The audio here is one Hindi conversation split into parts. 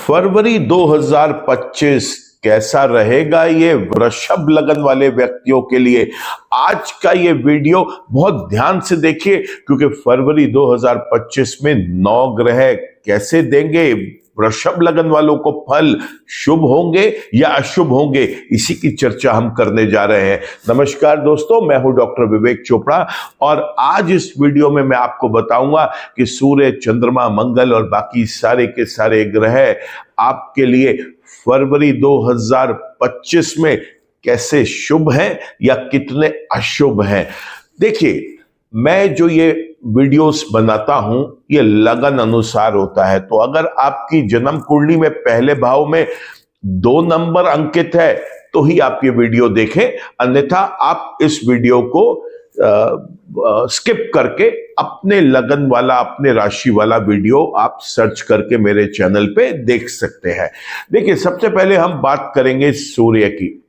फरवरी 2025 कैसा रहेगा ये वृषभ लगन वाले व्यक्तियों के लिए। आज का ये वीडियो बहुत ध्यान से देखिए, क्योंकि फरवरी 2025 में 9 ग्रह कैसे देंगे वृषभ लगन वालों को फल, शुभ होंगे या अशुभ होंगे, इसी की चर्चा हम करने जा रहे हैं। नमस्कार दोस्तों, मैं हूं डॉक्टर विवेक चोपड़ा और आज इस वीडियो में मैं आपको बताऊंगा कि सूर्य, चंद्रमा, मंगल और बाकी सारे के सारे ग्रह आपके लिए फरवरी 2025 में कैसे शुभ हैं या कितने अशुभ हैं। देखिए, मैं जो ये वीडियोस बनाता हूं ये लगन अनुसार होता है, तो अगर आपकी जन्म कुंडली में पहले भाव में 2 नंबर अंकित है तो ही आप ये वीडियो देखें, अन्यथा आप इस वीडियो को स्किप करके अपने लगन वाला, अपने राशि वाला वीडियो आप सर्च करके मेरे चैनल पे देख सकते हैं। देखिए, सबसे पहले हम बात करेंगे सूर्य की।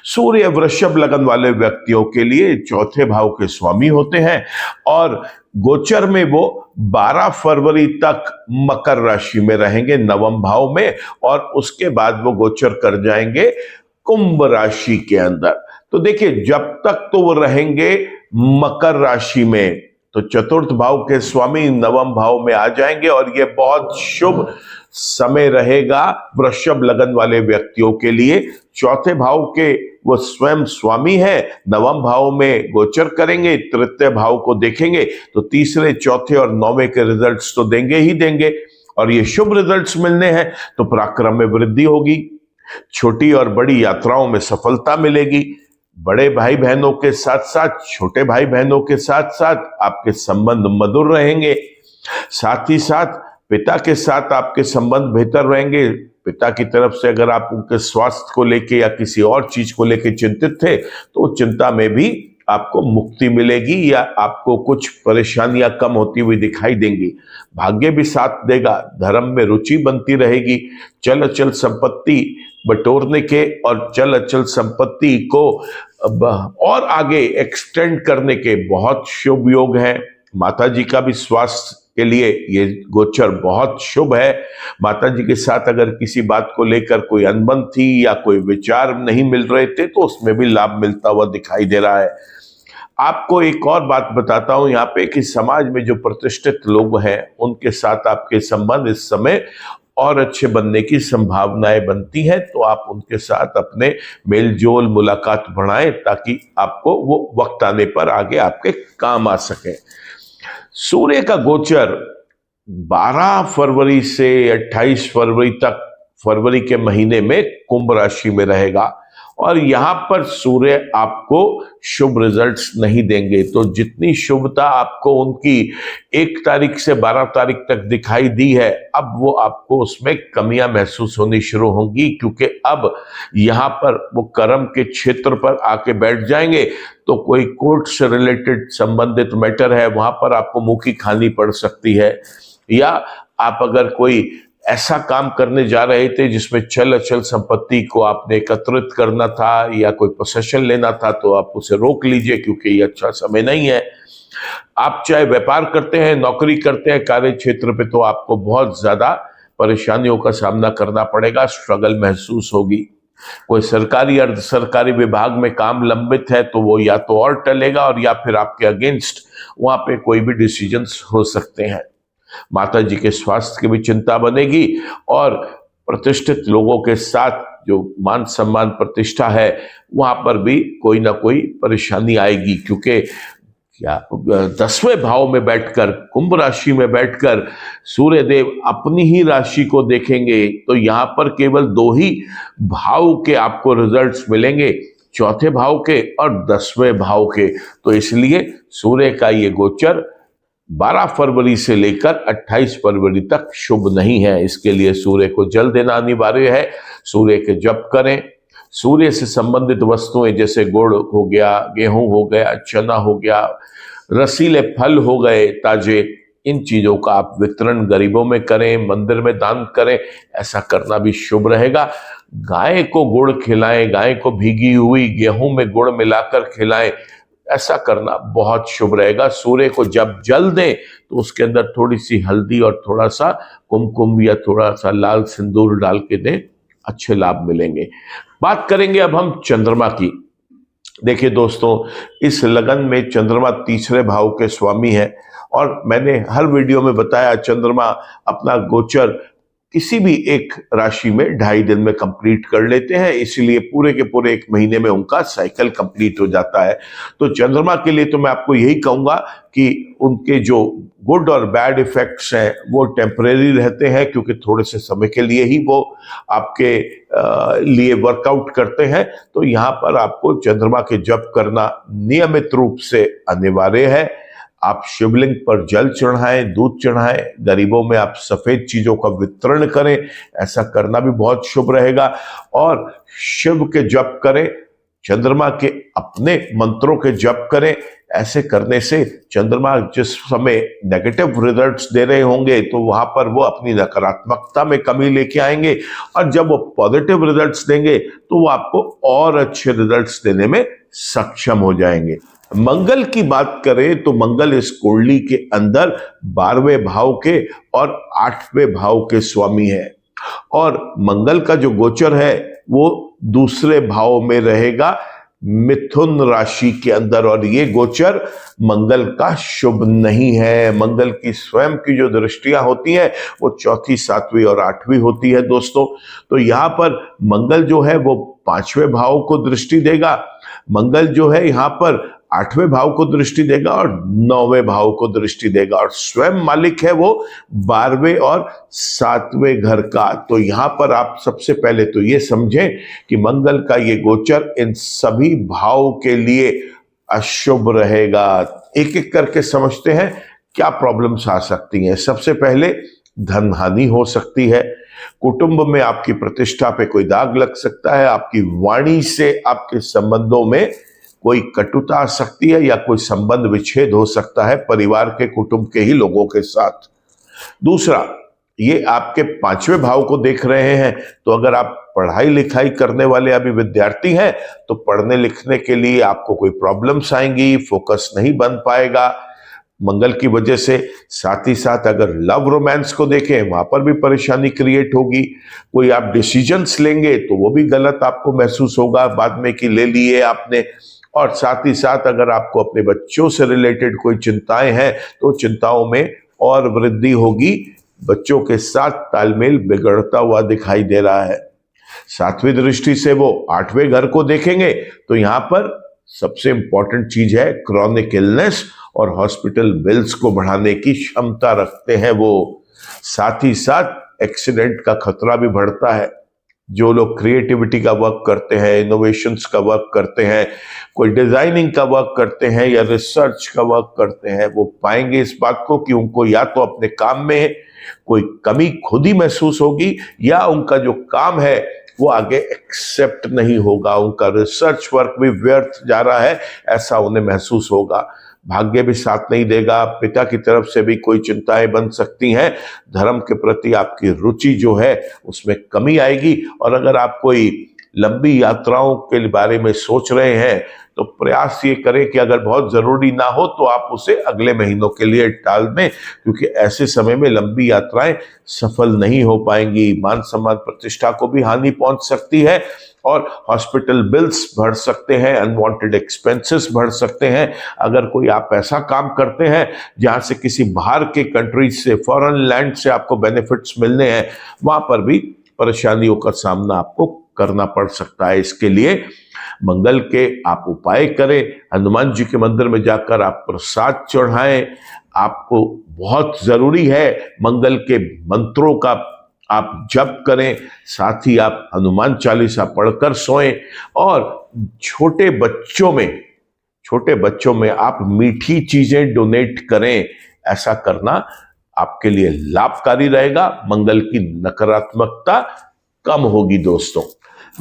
सूर्य वृषभ लगन वाले व्यक्तियों के लिए चौथे भाव के स्वामी होते हैं और गोचर में वो 12 फरवरी तक मकर राशि में रहेंगे, नवम भाव में, और उसके बाद वो गोचर कर जाएंगे कुंभ राशि के अंदर। तो देखिए, जब तक तो वो रहेंगे मकर राशि में तो चतुर्थ भाव के स्वामी नवम भाव में आ जाएंगे और ये बहुत शुभ समय रहेगा वृषभ लगन वाले व्यक्तियों के लिए। चौथे भाव के वो स्वयं स्वामी है, नवम भाव में गोचर करेंगे, तृतीय भाव को देखेंगे तो तीसरे, चौथे और नौवें के रिजल्ट्स तो देंगे ही देंगे, और ये शुभ रिजल्ट्स मिलने हैं तो पराक्रम में वृद्धि होगी, छोटी और बड़ी यात्राओं में सफलता मिलेगी, बड़े भाई बहनों के साथ साथ छोटे भाई बहनों के साथ साथ आपके संबंध मधुर रहेंगे, साथ ही साथ पिता के साथ आपके संबंध बेहतर रहेंगे। पिता की तरफ से अगर आप उनके स्वास्थ्य को लेके या किसी और चीज को लेके चिंतित थे तो चिंता में भी आपको मुक्ति मिलेगी या आपको कुछ परेशानियां कम होती हुई दिखाई देंगी। भाग्य भी साथ देगा, धर्म में रुचि बनती रहेगी, चल अचल संपत्ति बटोरने के और चल अचल संपत्ति को और आगे एक्सटेंड करने के बहुत शुभ योग हैं। माता जी का भी स्वास्थ्य के लिए ये गोचर बहुत शुभ है। माता जी के साथ अगर किसी बात को लेकर कोई अनबन थी या कोई विचार नहीं मिल रहे थे तो उसमें भी लाभ मिलता हुआ दिखाई दे रहा है। आपको एक और बात बताता हूं यहाँ पे कि समाज में जो प्रतिष्ठित लोग हैं उनके साथ आपके संबंध इस समय और अच्छे बनने की संभावनाएं बनती हैं, तो आप उनके साथ अपने मेलजोल मुलाकात बढ़ाएं ताकि आपको वो वक्त आने पर आगे आपके काम आ सके। सूर्य का गोचर 12 फरवरी से 28 फरवरी तक, फरवरी के महीने में कुंभ राशि में रहेगा और यहां पर सूर्य आपको शुभ रिजल्ट्स नहीं देंगे। तो जितनी शुभता आपको उनकी 1 तारीख से 12 तारीख तक दिखाई दी है, अब वो आपको उसमें कमियां महसूस होनी शुरू होंगी, क्योंकि अब यहां पर वो कर्म के क्षेत्र पर आके बैठ जाएंगे। तो कोई कोर्ट से रिलेटेड संबंधित मैटर है, वहां पर आपको मुंह की खानी पड़ सकती है, या आप अगर कोई ऐसा काम करने जा रहे थे जिसमें चल अचल संपत्ति को आपने एकत्रित करना था या कोई पोसेशन लेना था, तो आप उसे रोक लीजिए क्योंकि ये अच्छा समय नहीं है। आप चाहे व्यापार करते हैं, नौकरी करते हैं, कार्य क्षेत्र पे, तो आपको बहुत ज्यादा परेशानियों का सामना करना पड़ेगा, स्ट्रगल महसूस होगी। कोई सरकारी अर्ध सरकारी विभाग में काम लंबित है तो वो या तो और टलेगा और या फिर आपके अगेंस्ट वहां पे कोई भी डिसीजंस हो सकते हैं। माता जी के स्वास्थ्य की भी चिंता बनेगी और प्रतिष्ठित लोगों के साथ जो मान सम्मान प्रतिष्ठा है वहां पर भी कोई ना कोई परेशानी आएगी, क्योंकि 10वें भाव में बैठकर, कुंभ राशि में बैठकर सूर्य देव अपनी ही राशि को देखेंगे, तो यहां पर केवल 2 ही भाव के आपको रिजल्ट्स मिलेंगे, चौथे भाव के और 10वें भाव के। तो इसलिए सूर्य का ये गोचर 12 फरवरी से लेकर 28 फरवरी तक शुभ नहीं है। इसके लिए सूर्य को जल देना अनिवार्य है। सूर्य के जप करें। सूर्य से संबंधित वस्तुएं जैसे गुड़ हो गया, गेहूं हो गया, चना हो गया, रसीले फल हो गए ताजे, इन चीजों का आप वितरण गरीबों में करें, मंदिर में दान करें, ऐसा करना भी शुभ रहेगा। गाय को गुड़ खिलाएं, गाय को भीगी हुई गेहूं में गुड़ मिलाकर खिलाएं। ऐसा करना बहुत शुभ रहेगा। सूर्य को जब जल दें तो उसके अंदर थोड़ी सी हल्दी और थोड़ा सा कुमकुम या थोड़ा सा लाल सिंदूर डाल के दें, अच्छे लाभ मिलेंगे। बात करेंगे अब हम चंद्रमा की। देखिए दोस्तों, इस लगन में चंद्रमा तीसरे भाव के स्वामी है और मैंने हर वीडियो में बताया चंद्रमा अपना गोचर किसी भी एक राशि में 2.5 दिन में कंप्लीट कर लेते हैं, इसीलिए पूरे के पूरे 1 महीने में उनका साइकिल कंप्लीट हो जाता है। तो चंद्रमा के लिए तो मैं आपको यही कहूंगा कि उनके जो गुड और बैड इफेक्ट्स हैं वो टेम्परेरी रहते हैं, क्योंकि थोड़े से समय के लिए ही वो आपके लिए वर्कआउट करते हैं। तो यहाँ पर आपको चंद्रमा के जप करना नियमित रूप से अनिवार्य है। आप शिवलिंग पर जल चढ़ाएं, दूध चढ़ाएं, गरीबों में आप सफेद चीजों का वितरण करें, ऐसा करना भी बहुत शुभ रहेगा। और शिव के जप करें, चंद्रमा के अपने मंत्रों के जप करें। ऐसे करने से चंद्रमा जिस समय नेगेटिव रिजल्ट्स दे रहे होंगे तो वहां पर वो अपनी नकारात्मकता में कमी लेके आएंगे, और जब वो पॉजिटिव रिजल्ट्स देंगे तो वो आपको और अच्छे रिजल्ट्स देने में सक्षम हो जाएंगे। मंगल की बात करें तो मंगल इस कुंडली के अंदर 12वें भाव के और 8वें भाव के स्वामी है, और मंगल का जो गोचर है वो दूसरे भाव में रहेगा, मिथुन राशि के अंदर। और ये गोचर मंगल का शुभ नहीं है। मंगल की स्वयं की जो दृष्टियां होती हैं वो 4वीं, 7वीं और 8वीं होती है दोस्तों। तो यहां पर मंगल जो है वो 5वें भाव को दृष्टि देगा, मंगल जो है यहां पर 8वें भाव को दृष्टि देगा और 9वें भाव को दृष्टि देगा, और स्वयं मालिक है वो 12वें और 7वें घर का। तो यहां पर आप सबसे पहले तो ये समझें कि मंगल का ये गोचर इन सभी भाव के लिए अशुभ रहेगा। एक एक करके समझते हैं क्या प्रॉब्लम्स आ सकती हैं। सबसे पहले धन हानि हो सकती है, कुटुंब में आपकी प्रतिष्ठा पे कोई दाग लग सकता है, आपकी वाणी से आपके संबंधों में कोई कटुता आ सकती है, या कोई संबंध विच्छेद हो सकता है परिवार के, कुटुंब के ही लोगों के साथ। दूसरा, ये आपके 5वें भाव को देख रहे हैं, तो अगर आप पढ़ाई लिखाई करने वाले अभी विद्यार्थी हैं तो पढ़ने लिखने के लिए आपको कोई प्रॉब्लम्स आएंगी, फोकस नहीं बन पाएगा मंगल की वजह से। साथ ही साथ अगर लव रोमांस को देखें वहां पर भी परेशानी क्रिएट होगी। कोई आप डिसीजंस लेंगे तो वो भी गलत आपको महसूस होगा बाद में कि ले लिए आपने। और साथ ही साथ अगर आपको अपने बच्चों से रिलेटेड कोई चिंताएं हैं तो चिंताओं में और वृद्धि होगी। बच्चों के साथ तालमेल बिगड़ता हुआ दिखाई दे रहा है। 7वीं दृष्टि से वो 8वें घर को देखेंगे, तो यहां पर सबसे इंपॉर्टेंट चीज है क्रॉनिक इलनेस और हॉस्पिटल बिल्स को बढ़ाने की क्षमता रखते हैं वो। साथ ही साथ एक्सीडेंट का खतरा भी बढ़ता है। जो लोग क्रिएटिविटी का वर्क करते हैं, इनोवेशंस का वर्क करते हैं, कोई डिजाइनिंग का वर्क करते हैं या रिसर्च का वर्क करते हैं, वो पाएंगे इस बात को कि उनको या तो अपने काम में कोई कमी खुद ही महसूस होगी, या उनका जो काम है वो आगे एक्सेप्ट नहीं होगा, उनका रिसर्च वर्क भी व्यर्थ जा रहा है ऐसा उन्हें महसूस होगा। भाग्य भी साथ नहीं देगा, पिता की तरफ से भी कोई चिंताएं बन सकती हैं, धर्म के प्रति आपकी रुचि जो है उसमें कमी आएगी। और अगर आप कोई लंबी यात्राओं के बारे में सोच रहे हैं तो प्रयास ये करें कि अगर बहुत जरूरी ना हो तो आप उसे अगले महीनों के लिए टाल दें, क्योंकि ऐसे समय में लंबी यात्राएं सफल नहीं हो पाएंगी। मान सम्मान प्रतिष्ठा को भी हानि पहुंच सकती है और हॉस्पिटल बिल्स बढ़ सकते हैं, अनवांटेड एक्सपेंसेस बढ़ सकते हैं। अगर कोई आप ऐसा काम करते हैं जहां से किसी बाहर के कंट्रीज से, फॉरेन लैंड से आपको बेनिफिट्स मिलने हैं, वहां पर भी परेशानियों का सामना आपको करना पड़ सकता है। इसके लिए मंगल के आप उपाय करें, हनुमान जी के मंदिर में जाकर आप प्रसाद चढ़ाएं। आपको बहुत जरूरी है मंगल के मंत्रों का आप जप करें, साथ ही आप हनुमान चालीसा पढ़कर सोएं। और छोटे बच्चों में आप मीठी चीजें डोनेट करें, ऐसा करना आपके लिए लाभकारी रहेगा। मंगल की नकारात्मकता कम होगी दोस्तों।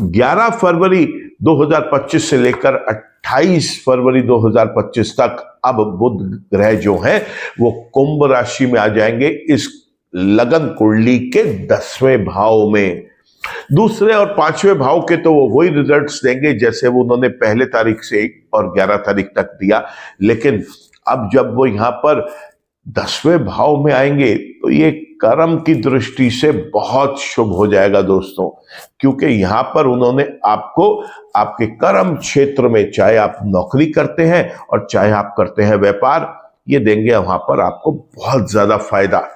11 फरवरी 2025 से लेकर 28 फरवरी 2025 तक अब बुध ग्रह जो हैं वो कुंभ राशि में आ जाएंगे, इस लगन कुंडली के 10वें भाव में। दूसरे और पांचवें भाव के तो वो वही रिजल्ट्स देंगे जैसे वो उन्होंने पहले तारीख से 1 और 11 तारीख तक दिया। लेकिन अब जब वो यहां पर 10वें भाव में आएंगे तो ये कर्म की दृष्टि से बहुत शुभ हो जाएगा दोस्तों, क्योंकि यहां पर उन्होंने आपको आपके कर्म क्षेत्र में, चाहे आप नौकरी करते हैं और चाहे आप करते हैं व्यापार, ये देंगे वहां पर आपको बहुत ज्यादा फायदा।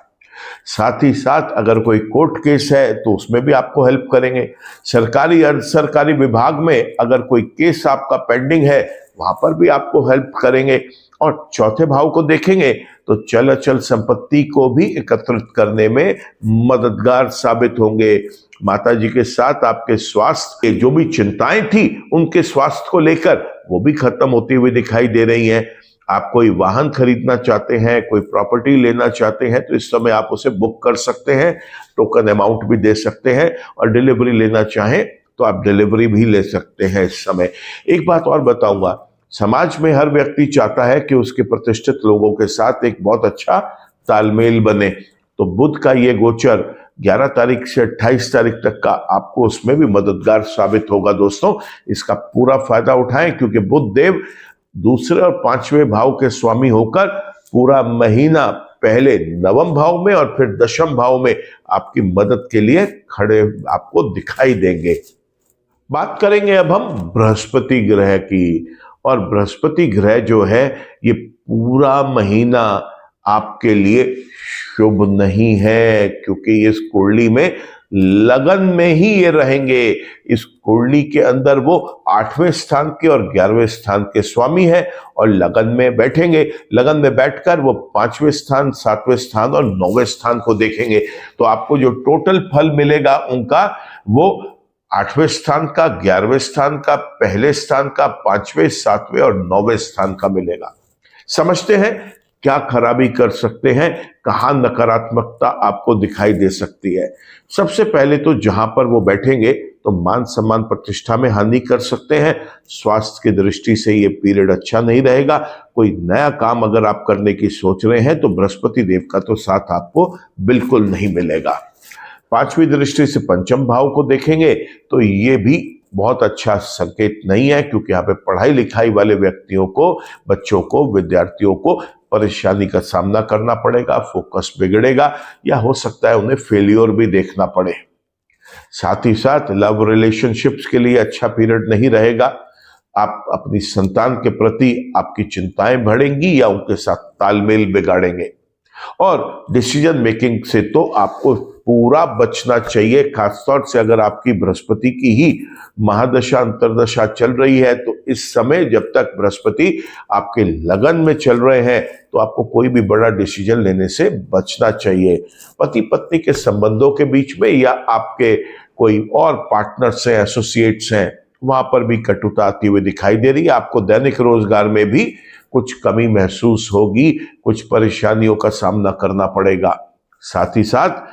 साथ ही साथ अगर कोई कोर्ट केस है तो उसमें भी आपको हेल्प करेंगे। सरकारी अर्ध सरकारी विभाग में अगर कोई केस आपका पेंडिंग है वहां पर भी आपको हेल्प करेंगे। और चौथे भाव को देखेंगे तो चल अचल संपत्ति को भी एकत्रित करने में मददगार साबित होंगे। माता जी के साथ आपके स्वास्थ्य के जो भी चिंताएं थी उनके स्वास्थ्य को लेकर वो भी खत्म होती हुई दिखाई दे रही हैं। आप कोई वाहन खरीदना चाहते हैं, कोई प्रॉपर्टी लेना चाहते हैं तो इस समय आप उसे बुक कर सकते हैं, टोकन अमाउंट भी दे सकते हैं, और डिलीवरी लेना चाहें तो आप डिलीवरी भी ले सकते हैं इस समय। एक बात और बताऊंगा, समाज में हर व्यक्ति चाहता है कि उसके प्रतिष्ठित लोगों के साथ एक बहुत अच्छा तालमेल बने। तो बुध का ये गोचर 11 तारीख से 28 तारीख तक का आपको उसमें भी मददगार साबित होगा दोस्तों। इसका पूरा फायदा उठाएं, क्योंकि बुध देव दूसरे और पांचवें भाव के स्वामी होकर पूरा महीना पहले 9वें भाव में और फिर 10वें भाव में आपकी मदद के लिए खड़े आपको दिखाई देंगे। बात करेंगे अब हम बृहस्पति ग्रह की। और बृहस्पति ग्रह जो है ये पूरा महीना आपके लिए शुभ नहीं है, क्योंकि इस कुंडली में लगन में ही ये रहेंगे। इस कुंडली के अंदर वो 8वें स्थान के और 11वें स्थान के स्वामी है और लगन में बैठेंगे। लगन में बैठकर वो 5वें स्थान, 7वें स्थान और 9वें स्थान को देखेंगे। तो आपको जो टोटल फल मिलेगा उनका वो 8वें स्थान का, 11वें स्थान का, पहले स्थान का, 5वें, 7वें और 9वें स्थान का मिलेगा। समझते हैं क्या खराबी कर सकते हैं, कहां नकारात्मकता आपको दिखाई दे सकती है। सबसे पहले तो जहां पर वो बैठेंगे तो मान सम्मान प्रतिष्ठा में हानि कर सकते हैं। स्वास्थ्य की दृष्टि से ये पीरियड अच्छा नहीं रहेगा। कोई नया काम अगर आप करने की सोच रहे हैं तो बृहस्पति देव का तो साथ आपको बिल्कुल नहीं मिलेगा। 5वीं दृष्टि से पंचम भाव को देखेंगे तो ये भी बहुत अच्छा संकेत नहीं है, क्योंकि यहाँ पे पढ़ाई लिखाई वाले व्यक्तियों को, बच्चों को, विद्यार्थियों को परेशानी का सामना करना पड़ेगा, फोकस बिगड़ेगा या हो सकता है उन्हें फेलियर भी देखना पड़े। साथ ही साथ लव रिलेशनशिप्स के लिए अच्छा पीरियड नहीं रहेगा। आप अपनी संतान के प्रति आपकी चिंताएं बढ़ेंगी या उनके साथ तालमेल बिगाड़ेंगे। और डिसीजन मेकिंग से तो आपको पूरा बचना चाहिए, खासतौर से अगर आपकी बृहस्पति की ही महादशा अंतरदशा चल रही है। तो इस समय जब तक बृहस्पति आपके लगन में चल रहे हैं तो आपको कोई भी बड़ा डिसीजन लेने से बचना चाहिए। पति पत्नी के संबंधों के बीच में या आपके कोई और पार्टनर्स हैं, एसोसिएट्स हैं, वहां पर भी कटुता आती हुई दिखाई दे रही है। आपको दैनिक रोजगार में भी कुछ कमी महसूस होगी, कुछ परेशानियों का सामना करना पड़ेगा। साथ ही साथ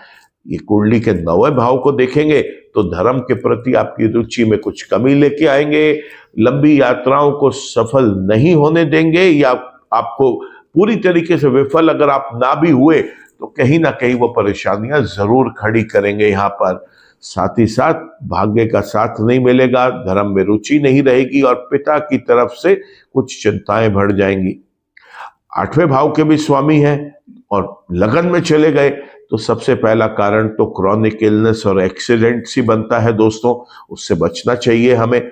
ये कुंडली के 9वें भाव को देखेंगे तो धर्म के प्रति आपकी रुचि में कुछ कमी लेके आएंगे। लंबी यात्राओं को सफल नहीं होने देंगे या आपको पूरी तरीके से विफल अगर आप ना भी हुए तो कहीं ना कहीं वो परेशानियां जरूर खड़ी करेंगे यहाँ पर। साथ ही साथ भाग्य का साथ नहीं मिलेगा, धर्म में रुचि नहीं रहेगी और पिता की तरफ से कुछ चिंताएं बढ़ जाएंगी। 8वें भाव के भी स्वामी हैं और लगन में चले गए तो सबसे पहला कारण तो क्रॉनिक इलनेस और एक्सीडेंट्स ही बनता है दोस्तों, उससे बचना चाहिए हमें।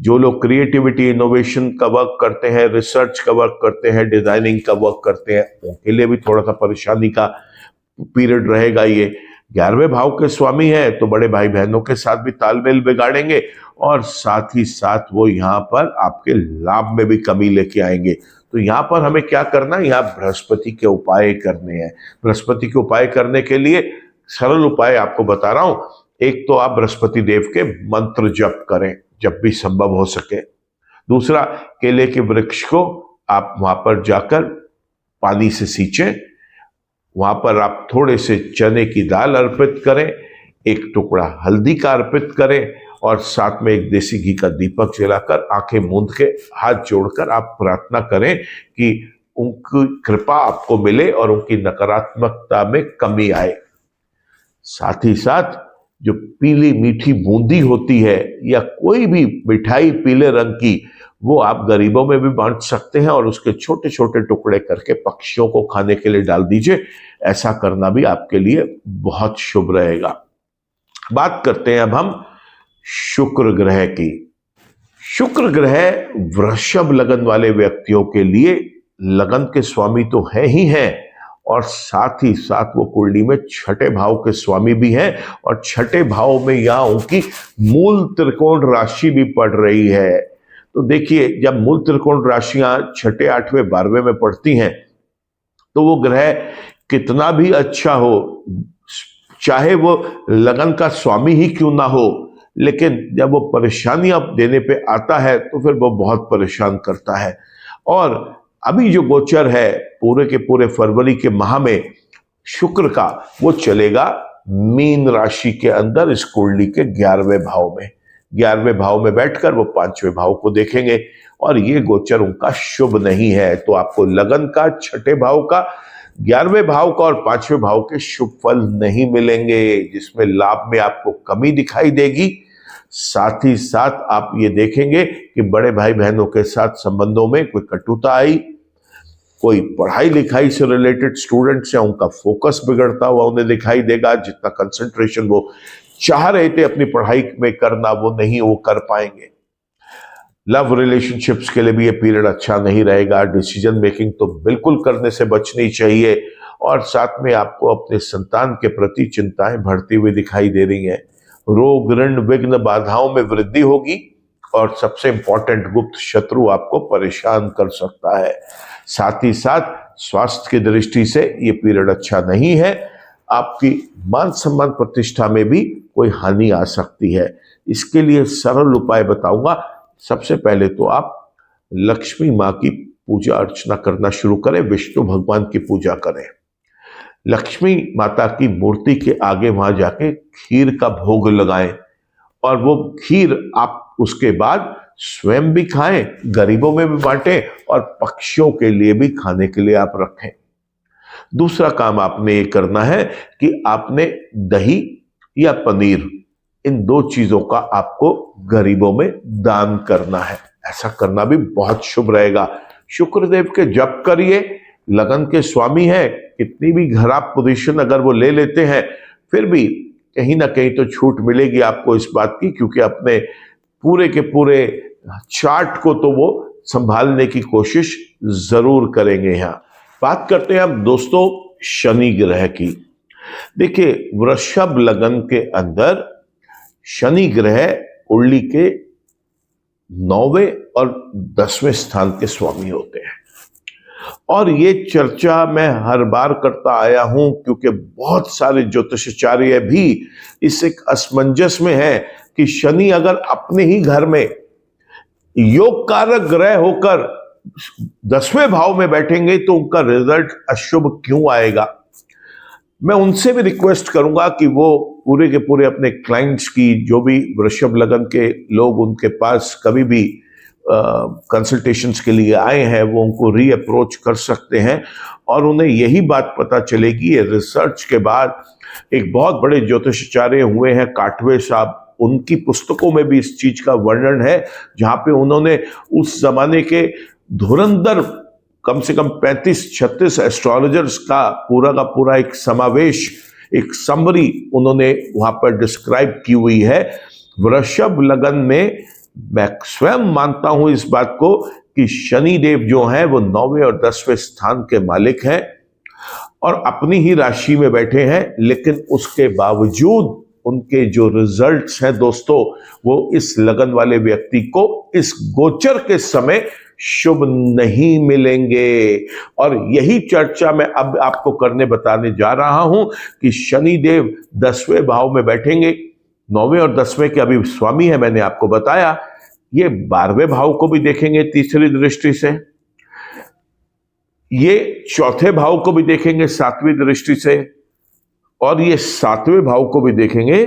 जो लोग क्रिएटिविटी, इनोवेशन का वर्क करते हैं, रिसर्च का वर्क करते हैं, डिजाइनिंग का वर्क करते हैं, उनके लिए भी थोड़ा सा परेशानी का पीरियड रहेगा ये। 11वें भाव के स्वामी हैं तो बड़े भाई बहनों के साथ भी तालमेल बिगाड़ेंगे और साथ ही साथ वो यहाँ पर आपके लाभ में भी कमी लेके आएंगे। तो यहाँ पर हमें क्या करना है, यहाँ बृहस्पति के उपाय करने हैं। बृहस्पति के उपाय करने के लिए सरल उपाय आपको बता रहा हूं। एक तो आप बृहस्पति देव के मंत्र जप करें जब भी संभव हो सके। दूसरा, केले के वृक्ष को आप वहां पर जाकर पानी से सींचें, वहां पर आप थोड़े से चने की दाल अर्पित करें, एक टुकड़ा हल्दी का अर्पित करें और साथ में एक देसी घी का दीपक जलाकर आंखें मूंद के हाथ जोड़कर आप प्रार्थना करें कि उनकी कृपा आपको मिले और उनकी नकारात्मकता में कमी आए। साथ ही साथ जो पीली मीठी बूंदी होती है या कोई भी मिठाई पीले रंग की, वो आप गरीबों में भी बांट सकते हैं और उसके छोटे छोटे टुकड़े करके पक्षियों को खाने के लिए डाल दीजिए। ऐसा करना भी आपके लिए बहुत शुभ रहेगा। बात करते हैं अब हम शुक्र ग्रह की। शुक्र ग्रह वृषभ लगन वाले व्यक्तियों के लिए लगन के स्वामी तो है ही हैं और साथ ही साथ वो कुंडली में छठे भाव के स्वामी भी हैं और छठे भाव में यहां उनकी मूल त्रिकोण राशि भी पड़ रही है। तो देखिए, जब मूल त्रिकोण राशियां छठे, आठवें, 12वें में पड़ती हैं तो वो ग्रह कितना भी अच्छा हो, चाहे वो लगन का स्वामी ही क्यों ना हो, लेकिन जब वो परेशानियां देने पे आता है तो फिर वो बहुत परेशान करता है। और अभी जो गोचर है पूरे के पूरे फरवरी के माह में शुक्र का, वो चलेगा मीन राशि के अंदर इस कुंडली के 11वें भाव में। 11वें भाव में बैठकर वो 5वें भाव को देखेंगे और ये गोचर उनका शुभ नहीं है। तो आपको लगन का, छठे भाव का, 11वें भाव का और 5वें भाव के शुभ फल नहीं मिलेंगे, जिसमें लाभ में आपको कमी दिखाई देगी। साथ ही साथ आप ये देखेंगे कि बड़े भाई बहनों के साथ संबंधों में कोई कटुता आई, कोई पढ़ाई लिखाई से रिलेटेड स्टूडेंट्स हैं, उनका फोकस बिगड़ता हुआ उन्हें दिखाई देगा। जितना कंसंट्रेशन वो चाह रहे थे अपनी पढ़ाई में करना, वो नहीं वो कर पाएंगे। लव रिलेशनशिप्स के लिए भी ये पीरियड अच्छा नहीं रहेगा। डिसीजन मेकिंग तो बिल्कुल करने से बचनी चाहिए और साथ में आपको अपने संतान के प्रति चिंताएं बढ़ती हुई दिखाई दे रही हैं। रोग, ऋण, विघ्न, बाधाओं में वृद्धि होगी और सबसे इंपॉर्टेंट, गुप्त शत्रु आपको परेशान कर सकता है। साथ ही साथ स्वास्थ्य की दृष्टि से ये पीरियड अच्छा नहीं है। आपकी मान सम्मान प्रतिष्ठा में भी कोई हानि आ सकती है। इसके लिए सरल उपाय बताऊंगा। सबसे पहले तो आप लक्ष्मी माँ की पूजा अर्चना करना शुरू करें, विष्णु भगवान की पूजा करें। लक्ष्मी माता की मूर्ति के आगे वहां जाके खीर का भोग लगाएं और वो खीर आप उसके बाद स्वयं भी खाएं, गरीबों में भी बांटें और पक्षियों के लिए भी खाने के लिए आप रखें। दूसरा काम आपने ये करना है कि आपने दही या पनीर, इन दो चीजों का आपको गरीबों में दान करना है। ऐसा करना भी बहुत शुभ रहेगा। शुक्रदेव के जप करिए, लगन के स्वामी है, कितनी भी खराब पोजीशन अगर वो ले लेते हैं फिर भी कहीं ना कहीं तो छूट मिलेगी आपको इस बात की, क्योंकि अपने पूरे के पूरे चार्ट को तो वो संभालने की कोशिश जरूर करेंगे। यहां बात करते हैं अब दोस्तों शनि ग्रह की। देखिए, वृषभ लगन के अंदर शनि ग्रह कुंडली के 9वें और 10वें स्थान के स्वामी होते हैं और ये चर्चा मैं हर बार करता आया हूं क्योंकि बहुत सारे ज्योतिषाचार्य भी इस एक असमंजस में है कि शनि अगर अपने ही घर में योग कारक ग्रह होकर 10वें भाव में बैठेंगे तो उनका रिजल्ट अशुभ क्यों आएगा। मैं उनसे भी रिक्वेस्ट करूंगा कि वो पूरे के पूरे अपने क्लाइंट्स की, जो भी वृषभ लगन के लोग उनके पास कभी भी कंसल्टेशंस के लिए आए हैं, वो उनको रीअप्रोच कर सकते हैं और उन्हें यही बात पता चलेगी। ये रिसर्च के बाद एक बहुत बड़े ज्योतिषाचार्य हुए हैं काटवे साहब, उनकी पुस्तकों में भी इस चीज का वर्णन है, जहां पे उन्होंने उस जमाने के धुरंधर कम से कम 35-36 एस्ट्रोलॉजर्स का पूरा एक समावेश, एक समरी उन्होंने वहां पर डिस्क्राइब की हुई है। वृषभ लगन में मैं स्वयं मानता हूं इस बात को कि शनि देव जो हैं वो 9वें और 10वें स्थान के मालिक हैं और अपनी ही राशि में बैठे हैं, लेकिन उसके बावजूद उनके जो रिजल्ट्स हैं दोस्तों, वो इस लगन वाले व्यक्ति को इस गोचर के समय शुभ नहीं मिलेंगे। और यही चर्चा मैं अब आपको बताने जा रहा हूं कि शनि देव 10वें भाव में बैठेंगे। 9वें और 10वें के अभी स्वामी है, मैंने आपको बताया। ये 12वें भाव को भी देखेंगे तीसरी दृष्टि से, ये चौथे भाव को भी देखेंगे 7वीं दृष्टि से और ये 7वें भाव को भी देखेंगे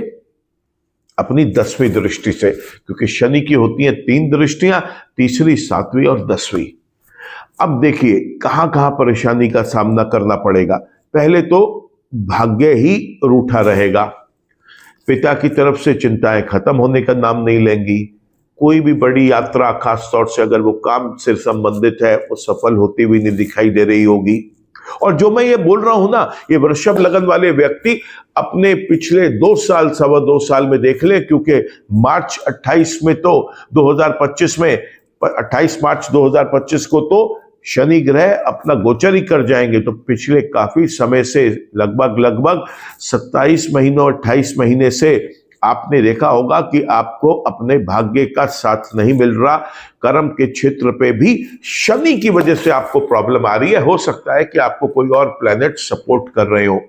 अपनी 10वीं दृष्टि से, क्योंकि शनि की होती हैं 3 दृष्टियां, तीसरी, 7वीं और 10वीं। अब देखिए कहां कहां परेशानी का सामना करना पड़ेगा। पहले तो भाग्य ही रूठा रहेगा। पिता की तरफ से चिंताएं खत्म होने का नाम नहीं लेंगी। कोई भी बड़ी यात्रा, खास तौर से अगर वो काम से संबंधित है, वो सफल होती हुई नहीं दिखाई दे रही होगी। और जो मैं ये बोल रहा हूं ना, ये वृषभ लगन वाले व्यक्ति अपने पिछले 2 साल, 2.25 साल में देख ले, क्योंकि मार्च 28 में तो 2025 में 28 मार्च 2025 को तो शनि ग्रह अपना गोचर ही कर जाएंगे। तो पिछले काफी समय से लगभग 27 महीनों 28 महीने से आपने देखा होगा कि आपको अपने भाग्य का साथ नहीं मिल रहा। कर्म के क्षेत्र पे भी शनि की वजह से आपको प्रॉब्लम आ रही है। हो सकता है कि आपको कोई और प्लैनेट सपोर्ट कर रहे हो,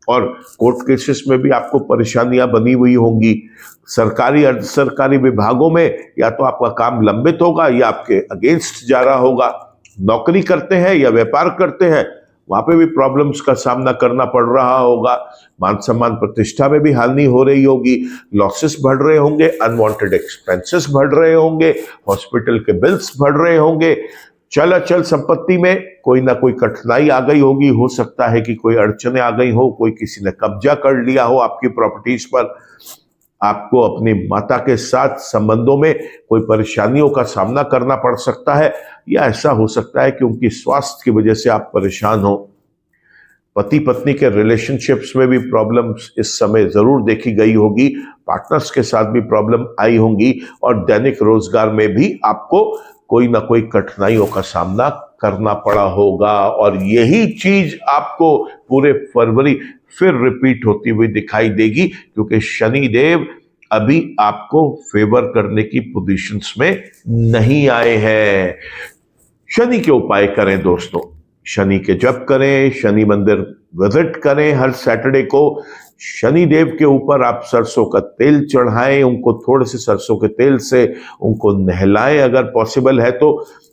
और कोर्ट केसेस में भी आपको परेशानियां बनी हुई होंगी। सरकारी अर्ध सरकारी विभागों में या तो आपका काम लंबित होगा या आपके अगेंस्ट जा रहा होगा। नौकरी करते हैं या व्यापार करते हैं, वहां पे भी प्रॉब्लम्स का सामना करना पड़ रहा होगा। मान सम्मान प्रतिष्ठा में भी हानि हो रही होगी, लॉसेस बढ़ रहे होंगे, अनवांटेड एक्सपेंसेस बढ़ रहे होंगे, हॉस्पिटल के बिल्स बढ़ रहे होंगे, चल अचल संपत्ति में कोई ना कोई कठिनाई आ गई होगी। हो सकता है कि कोई अड़चने आ गई हो, कोई किसी ने कब्जा कर लिया हो आपकी प्रॉपर्टीज पर। आपको अपनी माता के साथ संबंधों में कोई परेशानियों का सामना करना पड़ सकता है, या ऐसा हो सकता है कि उनकी स्वास्थ्य की वजह से आप परेशान हो। पति पत्नी के रिलेशनशिप्स में भी प्रॉब्लम्स इस समय जरूर देखी गई होगी, पार्टनर्स के साथ भी प्रॉब्लम आई होंगी, और दैनिक रोजगार में भी आपको कोई ना कोई कठिनाइयों का सामना करना पड़ा होगा। और यही चीज आपको पूरे फरवरी फिर रिपीट होती हुई दिखाई देगी, क्योंकि शनि देव अभी आपको फेवर करने की पोजीशंस में नहीं आए हैं। शनि के उपाय करें दोस्तों, शनि के जप करें, शनि मंदिर विजिट करें हर सैटरडे को। शनि देव के ऊपर आप सरसों का तेल चढ़ाएं, उनको थोड़े से सरसों के तेल से उनको नहलाएं, अगर पॉसिबल है तो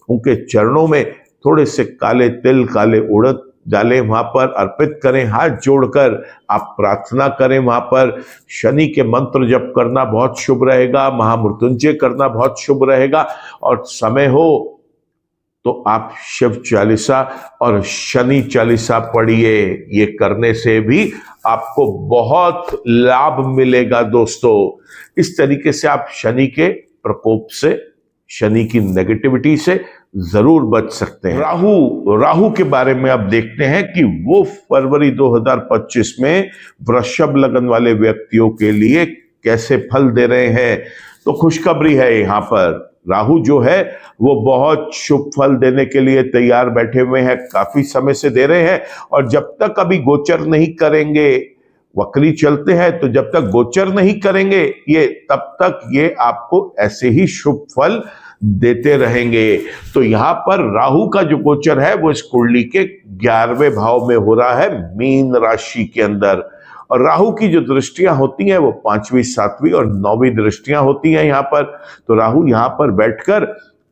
उनके चरणों में थोड़े से काले तिल, काले उड़द डालें, वहां पर अर्पित करें, हाथ जोड़कर आप प्रार्थना करें। वहां पर शनि के मंत्र जप करना बहुत शुभ रहेगा, महामृत्युंजय करना बहुत शुभ रहेगा। और समय हो तो आप शिव चालीसा और शनि चालीसा पढ़िए। ये करने से भी आपको बहुत लाभ मिलेगा दोस्तों। इस तरीके से आप शनि के प्रकोप से, शनि की नेगेटिविटी से जरूर बच सकते हैं। राहु के बारे में आप देखते हैं कि वो फरवरी 2025 में वृषभ लगन वाले व्यक्तियों के लिए कैसे फल दे रहे हैं। तो खुशखबरी है, यहां पर राहु जो है वो बहुत शुभ फल देने के लिए तैयार बैठे हुए हैं, काफी समय से दे रहे हैं। और जब तक अभी गोचर नहीं करेंगे, वक्री चलते हैं, तो जब तक गोचर नहीं करेंगे ये, तब तक ये आपको ऐसे ही शुभ फल देते रहेंगे। तो यहां पर राहु का जो गोचर है वो इस कुंडली के 11वें भाव में हो रहा है, मीन राशि के अंदर। और राहु की जो दृष्टियां होती हैं वो 5वीं, 7वीं और 9वीं दृष्टियां होती हैं यहां पर। तो राहु यहां पर बैठकर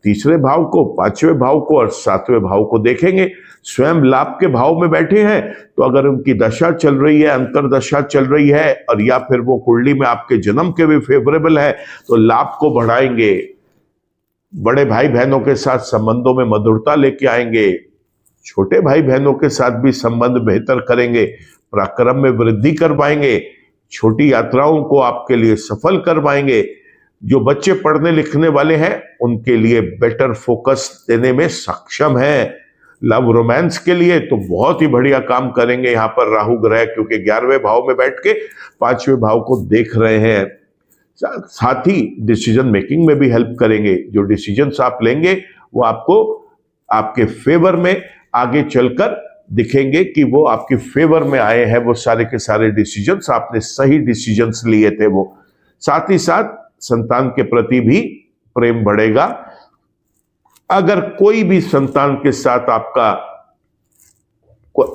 3रे भाव को, 5वें भाव को और 7वें भाव को देखेंगे। स्वयं लाभ के भाव में बैठे हैं, तो अगर उनकी दशा चल रही है, अंतरदशा चल रही है, और या फिर वो कुंडली में आपके जन्म के भी फेवरेबल है, तो लाभ को बढ़ाएंगे। बड़े भाई बहनों के साथ संबंधों में मधुरता लेके आएंगे, छोटे भाई बहनों के साथ भी संबंध बेहतर करेंगे, पराक्रम में वृद्धि करवाएंगे, छोटी यात्राओं को आपके लिए सफल करवाएंगे। जो बच्चे पढ़ने लिखने वाले हैं उनके लिए बेटर फोकस देने में सक्षम है। लव रोमांस के लिए तो बहुत ही बढ़िया काम करेंगे यहां पर राहु ग्रह, क्योंकि 11वें भाव में बैठ के 5वें भाव को देख रहे हैं। साथ ही डिसीजन मेकिंग में भी हेल्प करेंगे। जो डिसीजंस आप लेंगे वो आपको आपके फेवर में आगे चलकर दिखेंगे कि वो आपके फेवर में आए हैं। वो सारे के सारे डिसीजंस आपने सही डिसीजंस लिए थे वो। साथ ही साथ संतान के प्रति भी प्रेम बढ़ेगा। अगर कोई भी संतान के साथ आपका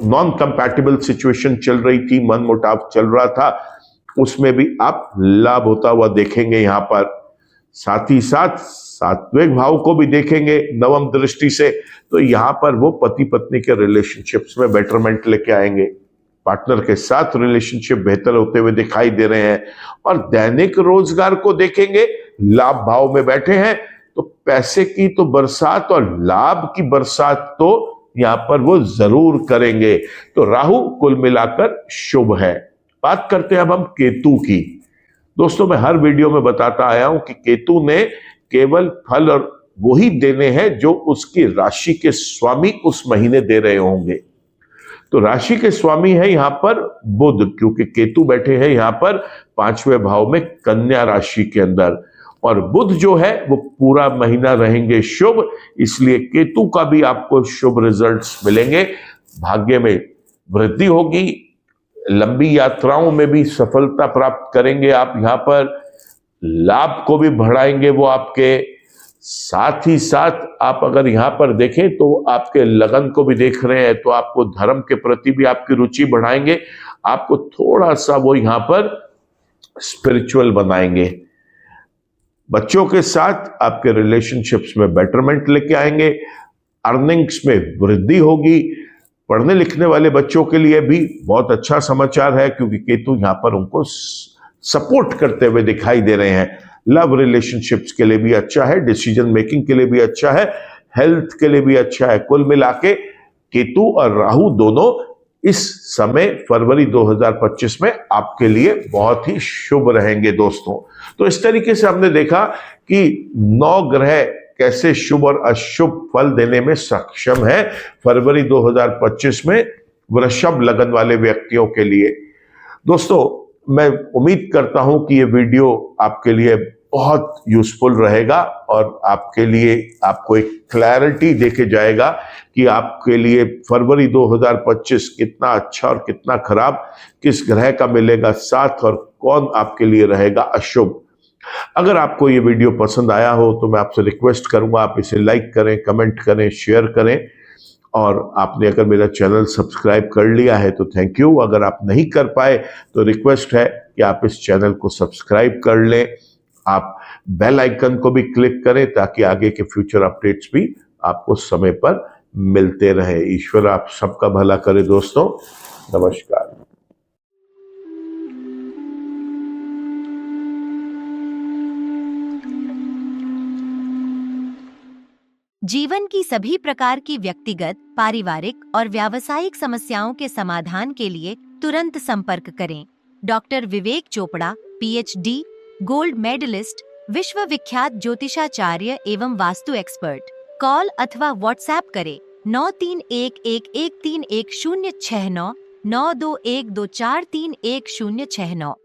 नॉन कंपैटिबल सिचुएशन चल रही थी, मन मुटाव चल रहा था, उसमें भी आप लाभ होता हुआ देखेंगे यहां पर। साथ ही साथ 7वें भाव को भी देखेंगे नवम दृष्टि से, तो यहां पर वो पति पत्नी के रिलेशनशिप्स में बेटरमेंट लेके आएंगे। पार्टनर के साथ रिलेशनशिप बेहतर होते हुए दिखाई दे रहे हैं। और दैनिक रोजगार को देखेंगे, लाभ भाव में बैठे हैं, तो पैसे की तो बरसात और लाभ की बरसात तो यहां पर वो जरूर करेंगे। तो राहु कुल मिलाकर शुभ है। बात करते हैं अब हम केतु की। दोस्तों मैं हर वीडियो में बताता आया हूं कि केतु ने केवल फल और वही देने हैं जो उसकी राशि के स्वामी उस महीने दे रहे होंगे। तो राशि के स्वामी है यहां पर बुध, क्योंकि केतु बैठे हैं यहां पर 5वें भाव में कन्या राशि के अंदर, और बुध जो है वो पूरा महीना रहेंगे शुभ, इसलिए केतु का भी आपको शुभ रिजल्ट्स मिलेंगे। भाग्य में वृद्धि होगी, लंबी यात्राओं में भी सफलता प्राप्त करेंगे आप यहां पर, लाभ को भी बढ़ाएंगे वो आपके। साथ ही साथ आप अगर यहां पर देखें तो आपके लगन को भी देख रहे हैं, तो आपको धर्म के प्रति भी आपकी रुचि बढ़ाएंगे, आपको थोड़ा सा वो यहां पर स्पिरिचुअल बनाएंगे। बच्चों के साथ आपके रिलेशनशिप्स में बेटरमेंट लेके आएंगे, अर्निंग्स में वृद्धि होगी। पढ़ने लिखने वाले बच्चों के लिए भी बहुत अच्छा समाचार है, क्योंकि केतु यहां पर उनको सपोर्ट करते हुए दिखाई दे रहे हैं। लव रिलेशनशिप्स के लिए भी अच्छा है, डिसीजन मेकिंग के लिए भी अच्छा है, हेल्थ के लिए भी अच्छा है। कुल मिला के केतु और राहु दोनों इस समय फरवरी 2025 में आपके लिए बहुत ही शुभ रहेंगे दोस्तों। तो इस तरीके से हमने देखा कि 9 ग्रह कैसे शुभ और अशुभ फल देने में सक्षम है फरवरी 2025 में वृषभ लगन वाले व्यक्तियों के लिए। दोस्तों मैं उम्मीद करता हूं कि ये वीडियो आपके लिए बहुत यूजफुल रहेगा और आपके लिए आपको एक क्लैरिटी देके जाएगा कि आपके लिए फरवरी 2025 कितना अच्छा और कितना खराब, किस ग्रह का मिलेगा साथ और कौन आपके लिए रहेगा अशुभ। अगर आपको ये वीडियो पसंद आया हो तो मैं आपसे रिक्वेस्ट करूंगा आप इसे लाइक करें, कमेंट करें, शेयर करें, और आपने अगर मेरा चैनल सब्सक्राइब कर लिया है तो थैंक यू। अगर आप नहीं कर पाए तो रिक्वेस्ट है कि आप इस चैनल को सब्सक्राइब कर लें, आप बेल आइकन को भी क्लिक करें ताकि आगे के फ्यूचर अपडेट्स भी आपको समय पर मिलते रहे। ईश्वर आप सबका भला करे दोस्तों। नमस्कार। जीवन की सभी प्रकार की व्यक्तिगत, पारिवारिक और व्यावसायिक समस्याओं के समाधान के लिए तुरंत संपर्क करें। डॉक्टर विवेक चोपड़ा, पीएचडी, गोल्ड मेडलिस्ट, विश्व विख्यात ज्योतिषाचार्य एवं वास्तु एक्सपर्ट। कॉल अथवा व्हाट्सएप करें 9311131069 9212243169।